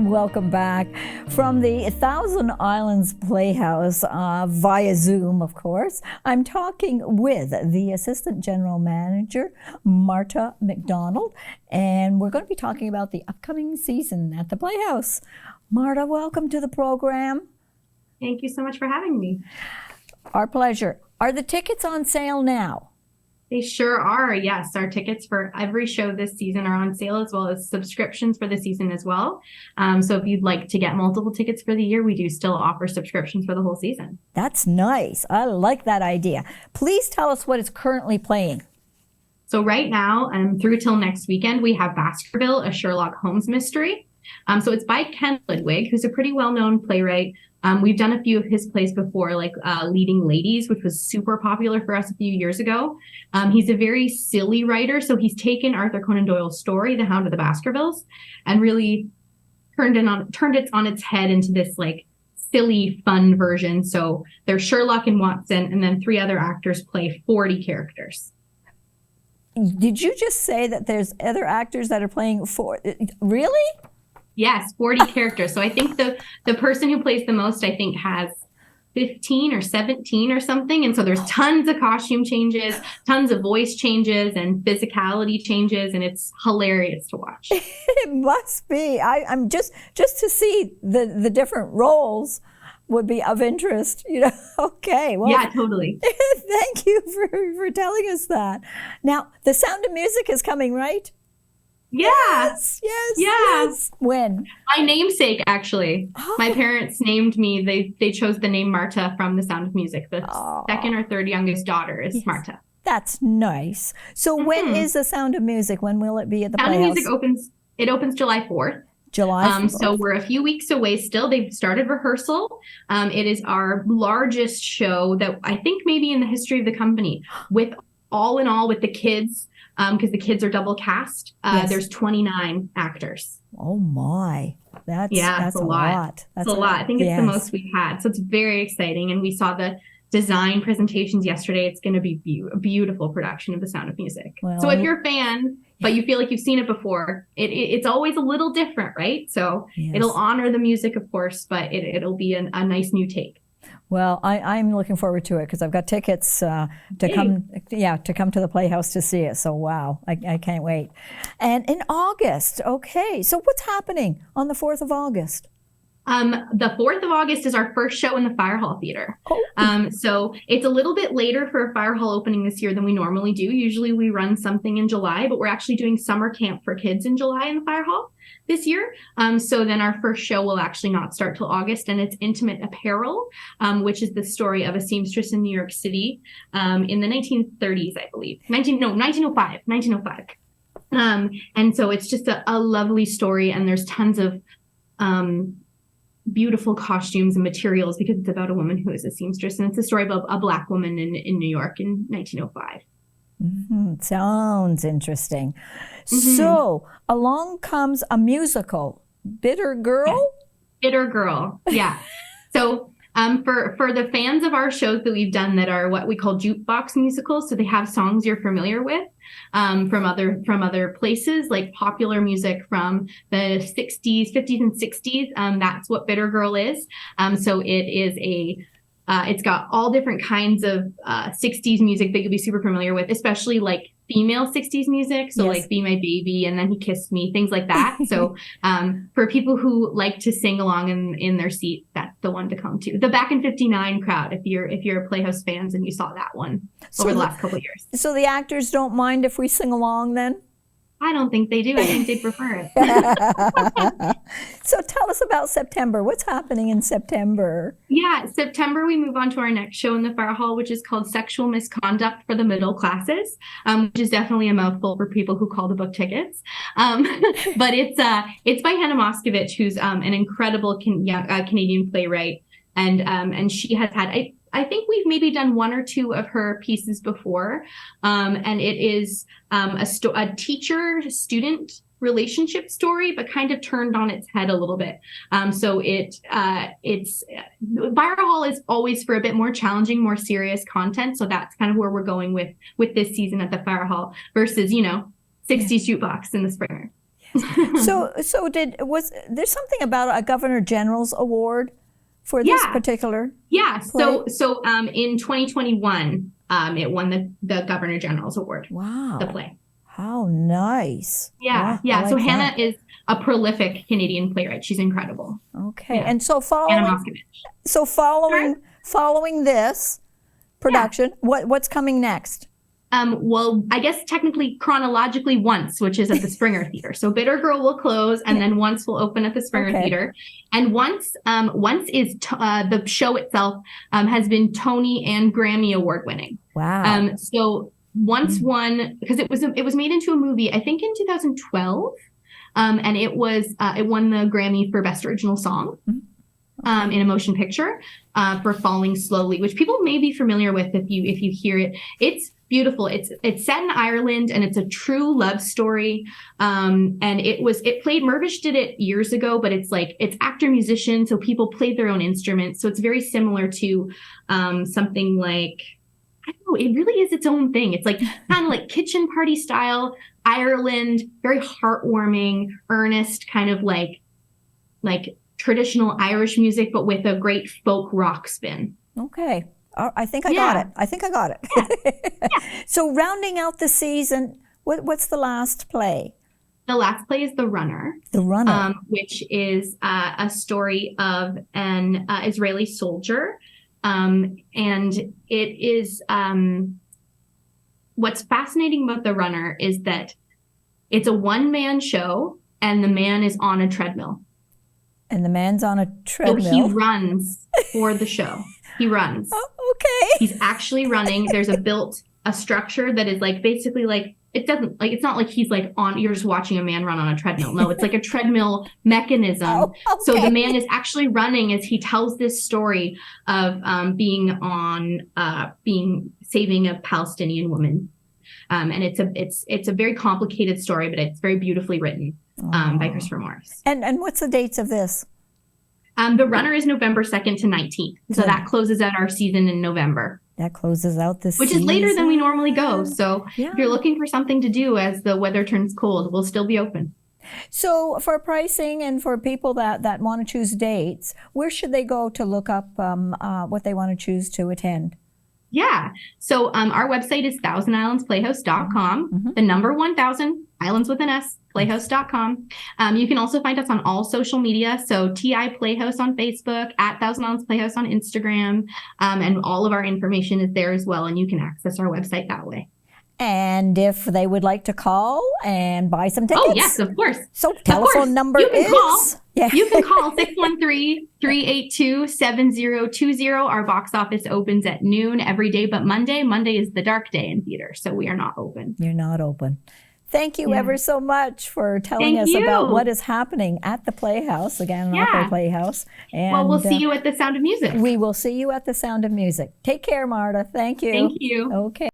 Welcome back from the Thousand Islands Playhouse via Zoom, of course. I'm talking with the Assistant General Manager, Marta McDonald, and we're going to be talking about the upcoming season at the Playhouse. Marta, welcome to the program. Thank you so much for having me. Our pleasure. Are the tickets on sale now? They sure are, yes. Our tickets for every show this season are on sale, as well as subscriptions for the season as well. So if you'd like to get multiple tickets for the year, we do still offer subscriptions for the whole season. That's nice. I like that idea. Please tell us what is currently playing. So right now, through till next weekend, we have Baskerville, a Sherlock Holmes mystery. So it's by Ken Ludwig, who's a pretty well-known playwright. We've done a few of his plays before, like Leading Ladies, which was super popular for us a few years ago. He's a very silly writer, so he's taken Arthur Conan Doyle's story, The Hound of the Baskervilles, and really turned it on its head into this like silly, fun version. So there's Sherlock and Watson, and then 3 other actors play 40 characters. Did you just say that there's other actors that are playing really? Yes, 40 characters. So I think the person who plays the most, I think, has 15 or 17 or something. And so there's tons of costume changes, tons of voice changes and physicality changes. And it's hilarious to watch. It must be. I'm just to see the different roles would be of interest, you know. Okay. Well, yeah, totally. Thank you for telling us that. Now, The Sound of Music is coming, right? Yes. When? My namesake, actually. Oh. My parents named me. They chose the name Marta from The Sound of Music. The second or third youngest daughter is Marta. That's nice. So when is The Sound of Music? When will it be at the Playhouse? Sound of Music opens July 4th. July 4th. So we're a few weeks away still. They've started rehearsal. It is our largest show that I think maybe in the history of the company, with all in all with the kids. Because the kids are double cast. Yes. There's 29 actors. Oh my, that's a lot. That's a lot. I think it's the most we've had. So it's very exciting. And we saw the design presentations yesterday. It's going to be a beautiful production of The Sound of Music. Well, so if you're a fan, but you feel like you've seen it before, it's always a little different, right? So it'll honor the music, of course, but it'll be a nice new take. Well, I'm looking forward to it because I've got tickets to come to the Playhouse to see it. So wow, I can't wait. And in August, okay. So what's happening on the 4th of August? The 4th of August is our first show in the Fire Hall Theater. Oh. So it's a little bit later for a Fire Hall opening this year than we normally do. Usually we run something in July, but we're actually doing summer camp for kids in July in the Fire Hall this year. So then our first show will actually not start till August, and it's Intimate Apparel, which is the story of a seamstress in New York City in the 1930s, I believe. 1905. And so it's just a lovely story, and there's tons of beautiful costumes and materials because it's about a woman who is a seamstress, and it's a story about a Black woman in New York in 1905. Mm-hmm. Sounds interesting. Mm-hmm. So along comes a musical, Bitter Girl? Bitter Girl, yeah. So for the fans of our shows that we've done that are what we call jukebox musicals, so they have songs you're familiar with from other places, like popular music from the 50s and 60s. That's what Bitter Girl is. So it is it's got all different kinds of 60s music that you'll be super familiar with, especially like female 60s music. So like Be My Baby and Then He Kissed Me, things like that. So for people who like to sing along in their seat, that's the one to come to. The Back in 59 crowd, if you're Playhouse fans and you saw that one over the last couple of years. So the actors don't mind if we sing along then? I don't think they do. I think they'd prefer it. So tell us about September. What's happening in September? Yeah, September, we move on to our next show in the Fire Hall, which is called Sexual Misconduct for the Middle Classes, which is definitely a mouthful for people who call to book tickets. But it's by Hannah Moscovich, who's an incredible Canadian playwright. And she has had, I think we've maybe done 1 or 2 of her pieces before. And it is a teacher-student relationship story, but kind of turned on its head a little bit. So it's Fire Hall is always for a bit more challenging, more serious content. So that's kind of where we're going with this season at the Fire Hall versus, 60s jukebox in the Springer. So was there something about a Governor General's award for this particular play? So in 2021, it won the Governor General's Award. Wow. The play. How nice. Yeah. Like so Hannah is a prolific Canadian playwright. She's incredible. Okay. Yeah. And so following this production, what's coming next? Well, I guess technically chronologically Once, which is at the Springer Theater. So Bitter Girl will close, and then Once will open at the Springer Theater. And Once is the show itself has been Tony and Grammy award winning. Wow. So Once won because it was made into a movie, I think in 2012, and it won the Grammy for Best Original Song. In a motion picture for Falling Slowly, which people may be familiar with if you hear it. It's beautiful. It's set in Ireland, and it's a true love story. And Mervish did it years ago, but it's actor musician, so people played their own instruments. So it's very similar to something like, I don't know, it really is its own thing. It's like kind of like kitchen party style, Ireland, very heartwarming, earnest, kind of like traditional Irish music, but with a great folk rock spin. Okay. I think I got it. Yeah. So rounding out the season, what's the last play? The last play is The Runner. The Runner. Which is a story of an Israeli soldier. And it is, what's fascinating about The Runner is that it's a one-man show, and the man is on a treadmill. And the man's on a treadmill. So he runs for the show. He runs. Oh, okay. He's actually running. There's a structure that is basically it's not like he's you're just watching a man run on a treadmill. No, it's like a treadmill mechanism. Oh, okay. So the man is actually running as he tells this story of saving a Palestinian woman. And it's a very complicated story, but it's very beautifully written. By Christopher Morris. And what's the dates of this? The Runner is November 2nd to 19th. So that closes out our season in November. That closes out the season. Which is later than we normally go. So if you're looking for something to do as the weather turns cold, we'll still be open. So for pricing and for people that want to choose dates, where should they go to look up what they want to choose to attend? Yeah. So our website is thousandislandsplayhouse.com. The number 1000, Islands with an S, playhouse.com. You can also find us on all social media. So TI Playhouse on Facebook, at Thousand Islands Playhouse on Instagram. And all of our information is there as well. And you can access our website that way. And if they would like to call and buy some tickets. Oh, yes, of course. So telephone number is? You can call 613-382-7020. Our box office opens at noon every day, but Monday is the dark day in theater. So we are not open. You're not open. Thank you ever so much for telling us about what is happening at the Playhouse, again, Opera Playhouse. And we'll see you at the Sound of Music. We will see you at the Sound of Music. Take care, Marta. Thank you. Thank you. Okay.